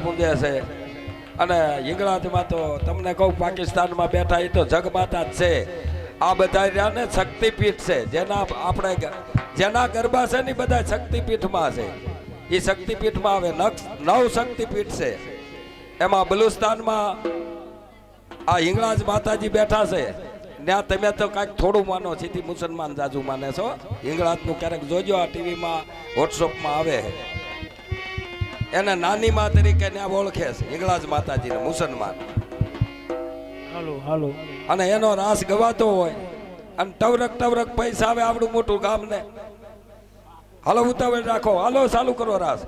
પૂજે છે અને હિંગળાજમાં તો તમને કહું પાકિસ્તાનમાં બેઠા એ તો જગમાતા જ છે. આ બધા રહ્યા ને શક્તિપીઠ છે, જેના આપણે જેના ગરબા છે ને બધા શક્તિપીઠમાં છે. એ શક્તિપીઠમાં આવે 9 શક્તિપીઠ છે. એમાં બલુસ્તાનમાં આ હિંગળાજ માતાજી બેઠા છે. ત્યાં તમે તો કાંઈક થોડું માનો, સીધી મુસલમાન જાજુ માને છો. હિંગળાજનું ક્યારેક જોજો, આ ટીવીમાં વોટ્સઅપમાં આવે. એને નાની માં તરીકે ત્યાં ઓળખે છે હિંગળાજ માતાજીને મુસલમાન. અને એનો રાસ ગવાતો હોય અને ટવરક પૈસા આવે આવડું મોટું ગામ ને. હાલો ઉતાવળ રાખો, હાલો ચાલુ કરો રાસ.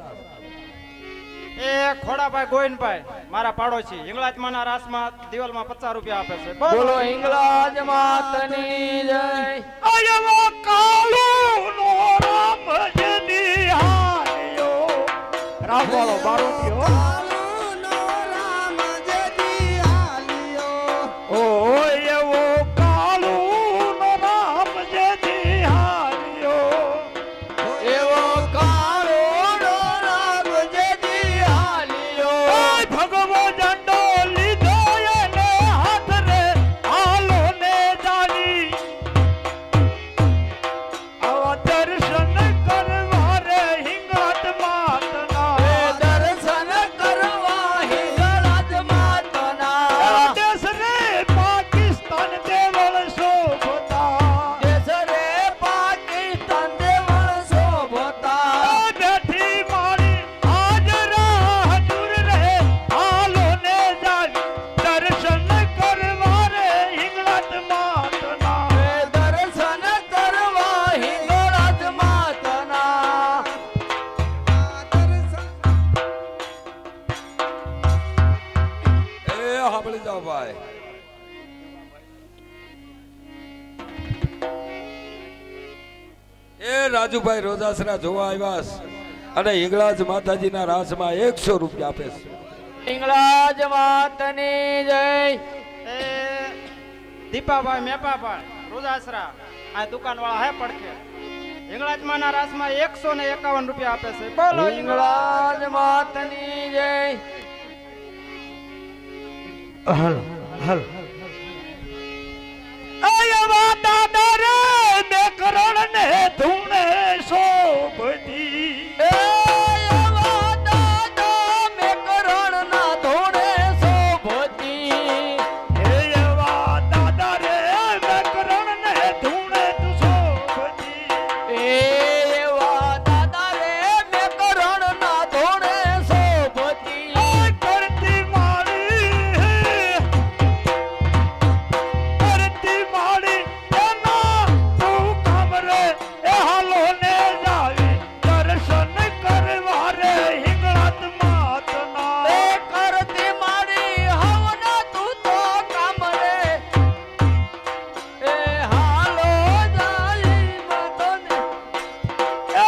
એ ખોડાભાઈ ગોવિંદભાઈ મારા પાડોશી હિંગળાજ માના રાસમાં દિવાલમાં 50 રૂપિયા આપે છે. બોલો હિંગળાજ માતની જય. અયવો કાળો નો રામ જની હાલ્યો રામ વાળો બારોટિયો રાજુભાઈ રોજાસરા જોવા આવ્યા અને હિંગળાજ માતાજીના રાસમાં 100 રૂપિયા આપે છે. હિંગળાજ માતની જય. એ દીપાભાઈ મેપાભાઈ રોજાસરા આ દુકાન વાળા હે પડખે હિંગળાજ માના રાસમાં 151 રૂપિયા આપે છે. બોલો હિંગળાજ માતની જય. હાલો હાલો અયવા દાદા રે મે કરણ ને ધૂણે શોભતી અયવા દાદા મે કરણ ના ધૂણે શોભતી. અયવા દાદા રે મે કરણ ને ધૂણે તું શોભતી એવા દાદા રે મે કરણ ના ધૂણે શોભતી. કરતી માળી એના તું કામ રે એ હાલો ને જાવી દર્શન કરવા રે હિંગળાજ માતના એ કરતી મારી હવના તું તો કામ રે એ હાલો જાઈ માતને. એ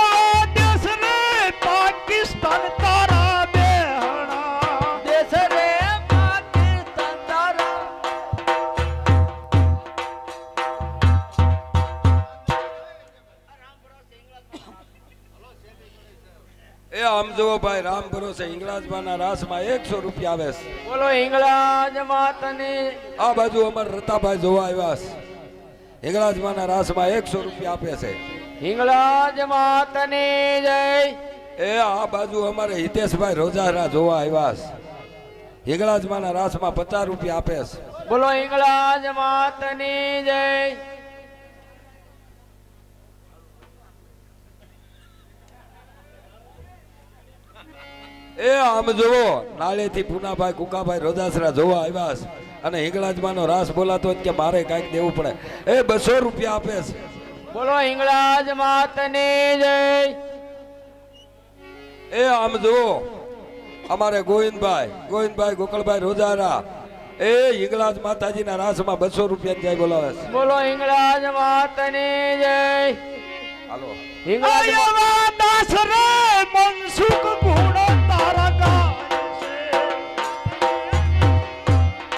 દેશ રે પાકિસ્તાન તારા બેહણા દેશ રે પાકિસ્તાન તારા. એ આમ જુઓ ભાઈ, રામ ભરોસે હિંગળાજમાંના રાસમાં 100 રૂપિયા આવે છે. બોલો હિંગળાજ માતની. આ બાજુ અમારા રતાભાઈ જોવા આવ્યા છે. હિંગળાજમાંના રાસમાં 100 રૂપિયા આપે છે. હિંગળાજ માતની જય. એ આ બાજુ અમારે હિતેશભાઈ રોજાસરા જોવા આવ્યા છે. હિંગળાજમાંના રાસમાં 50 રૂપિયા આપે છે. બોલો હિંગળાજ માતની જય. એ આમ જુઓ, નાળેથી પૂનાભાઈ કુકાભાઈ રોજાસરા જોવા આવ્યા છે અને હિંગળાજમાંનો રાસ બોલાતો હોય કે મારે કાંઈક દેવું પડે. એ 200 રૂપિયા આપે છે. બોલો હિંગળાજ માતની જય. એ આમ જુઓ, અમારે ગોવિંદભાઈ ગોકળભાઈ રોજારા એ હિંગળાજ માતાજીના રાસમાં 200 રૂપિયા જાય બોલાવે છે. બોલો હિંગળાજ માતની જય. હાલો હિંગળાજ અયવા દાસ રે મનસુખ ગુણ તારા ગાય છે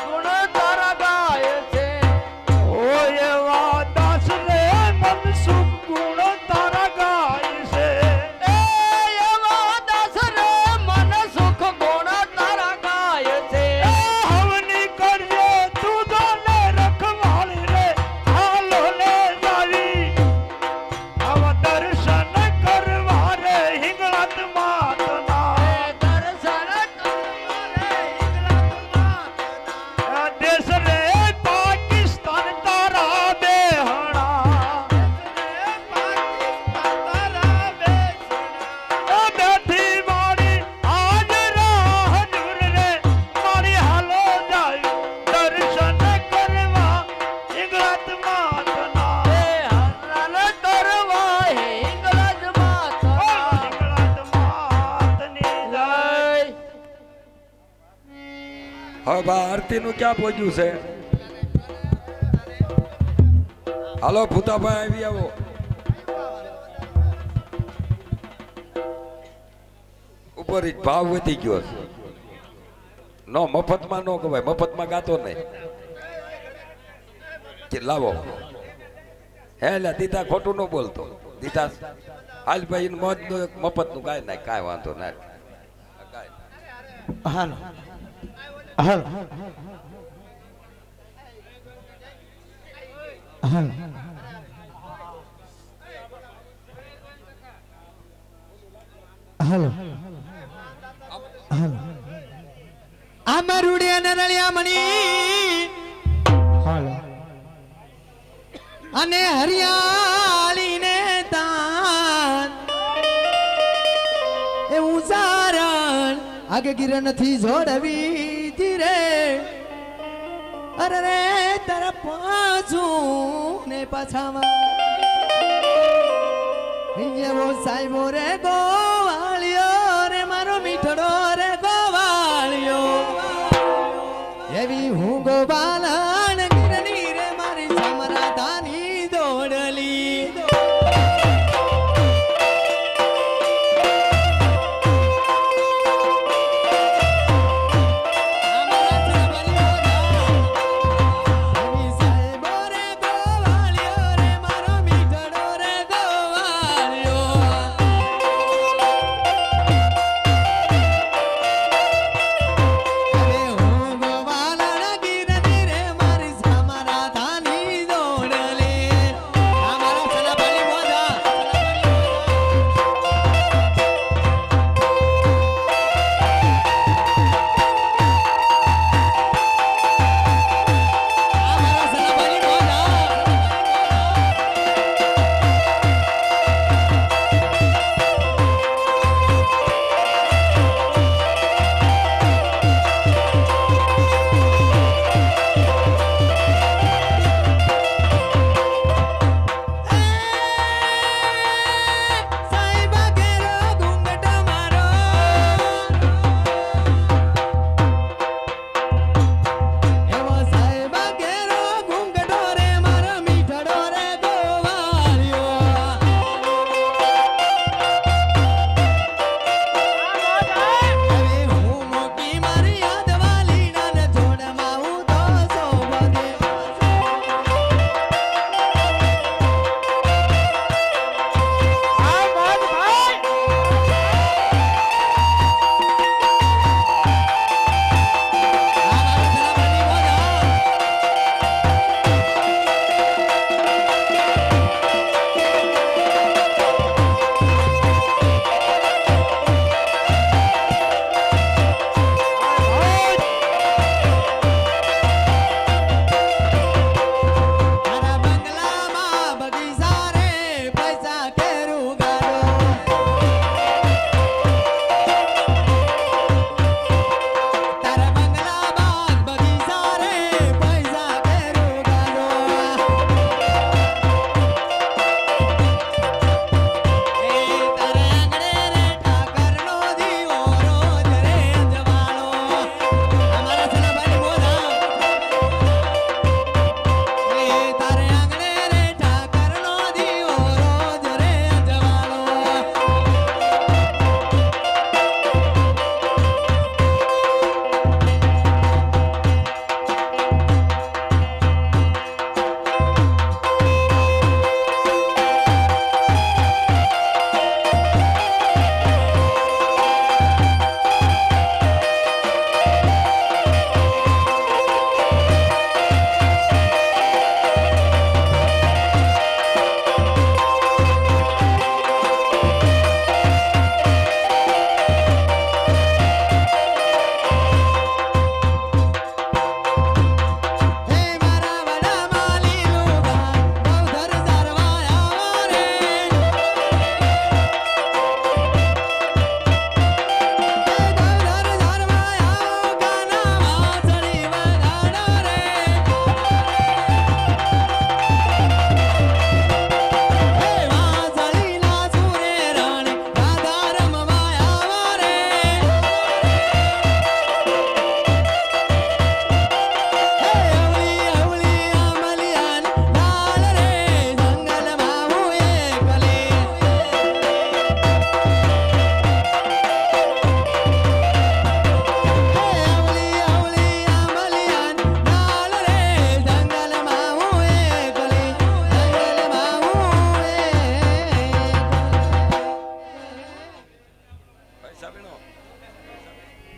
ગુણ તારા ગાય છે. ઓયવા દાસ રે મનસુખ ગુણ તારા ગાય છે એ એવા દાસ રે મન સુખ ગુણ હવે બા આરતી નું ક્યાં પહોંચ્યું છે? હાલો ભૂતાભાઈ આવી આવો. ઉપર જ ભાવ વધી ગયો છે. નો મફતમાં નો કવાય, મફતમાં ગાતો નહીં. કે લાવો હે લે દીતા ખોટું ન બોલતો. દીતા હાલ ભાઈ મોજ નું એક મફત નું ગાય નાખ, કાંઈ વાંધો ના. હાલો હાલો હાલો હાલો હાલો આ મરુડિયા નરળિયા મણી હાલો અને હરિયાળી ને તાન એ ઉજારણ આગે ગિરણ થી જોડવી ધીરે અરે રે તારા પાછું ને પાછામાં જેવો સાહેબો રે ગોવાળિયો રે મારો મીઠડો રે ગોવાળિયો એવી હું ગોવાલણ ગિરની રે મારી સમરાધાની દોડલી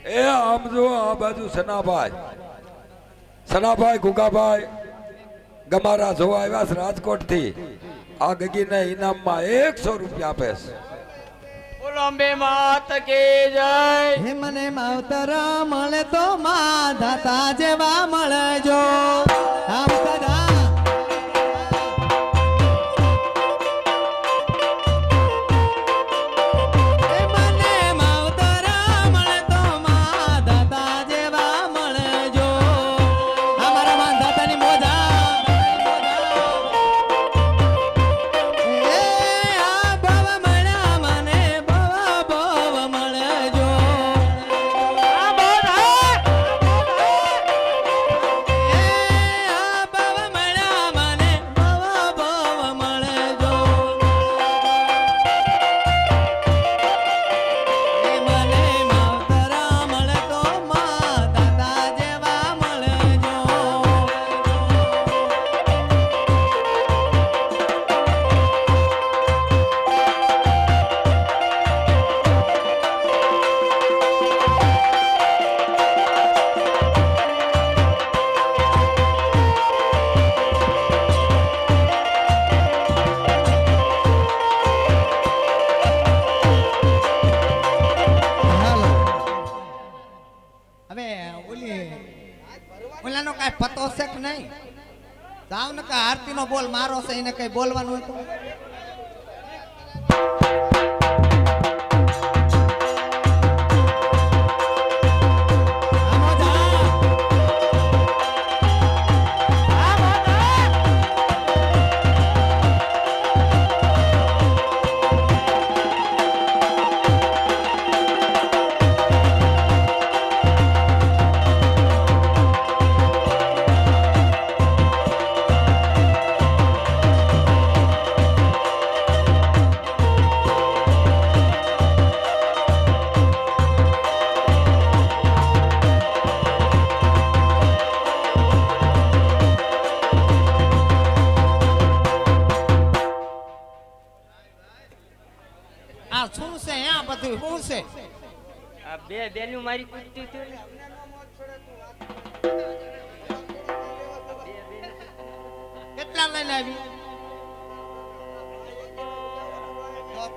એ આમ જો આ બાજુ સનાભાઈ ગુગાભાઈ ગમારા જોવા આવ્યા છે રાજકોટ થી. આ ગગીને ઇનામમાં 100 રૂપિયા આપે છે. બોલો અંબે માત કી જય. હે મને માવતર મળે તો માધાતા જેવા મળજો. આમ સદા હે મને માવતર મળે તો માધાતા જેવા મળજો. અમારા માધાતાની મોજા એ આ ભવ મળ્યા મને ભવ મળજો. આ ભવ મળ્યા મને ભવ મળજો. એ મને માવતર મળે તો માધાતા જેવા મળજો. હવે ઓલાનો કાંઈ પતો છે કે નહીં? જાવ ને કે આરતી નો બોલ મારો છે એને કઈ બોલવાનું હતું. આમો જા. આમો જા. આ શું છે? આ બધું શું છે? આ બે બેનું મારી કૂદતી હતી ને. કેટલા લઈને આવી?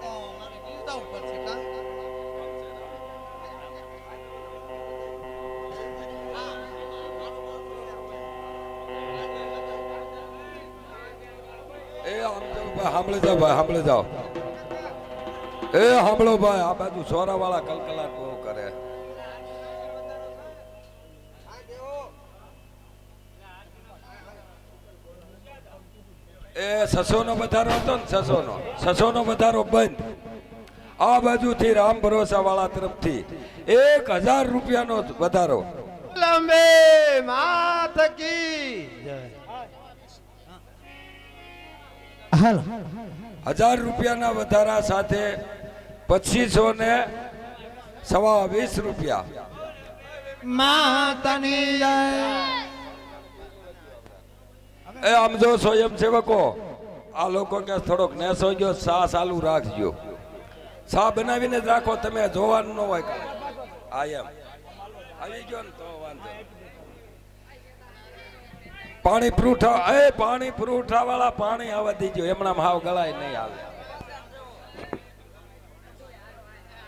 તો મારે જીવતા ઉપર છે કા? એ આમ જો ભાઈ સાંભળી જાઓ. એ સાંભળો ભાઈ, આ બાજુ સોરા વાળા કલકલાટ બહુ કરે. એ 600 નો વધારો હતો ને, 600 નો વધારો બંધ. આ બાજુથી રામ ભરોસા વાળા તરફથી 1000 રૂપિયાનો વધારો. અંબે માત કી હાલો 1000 રૂપિયાના વધારા સાથે 2520 રૂપિયા. માતાની જય. એ આમ જો સ્વયંસેવકો આ લોકો કે થોડોક નેસ હોય ગયો, સા ચાલુ રાખજો. સા બનાવીને જ રાખો, તમે જોવાનું ન હોય. આ એમ આવી ગયો ને તો વાંધો. પાણી પુરવઠા વાળા પાણી આવવા દીજો, એમણા હાવ ગળાય નહીં આવે.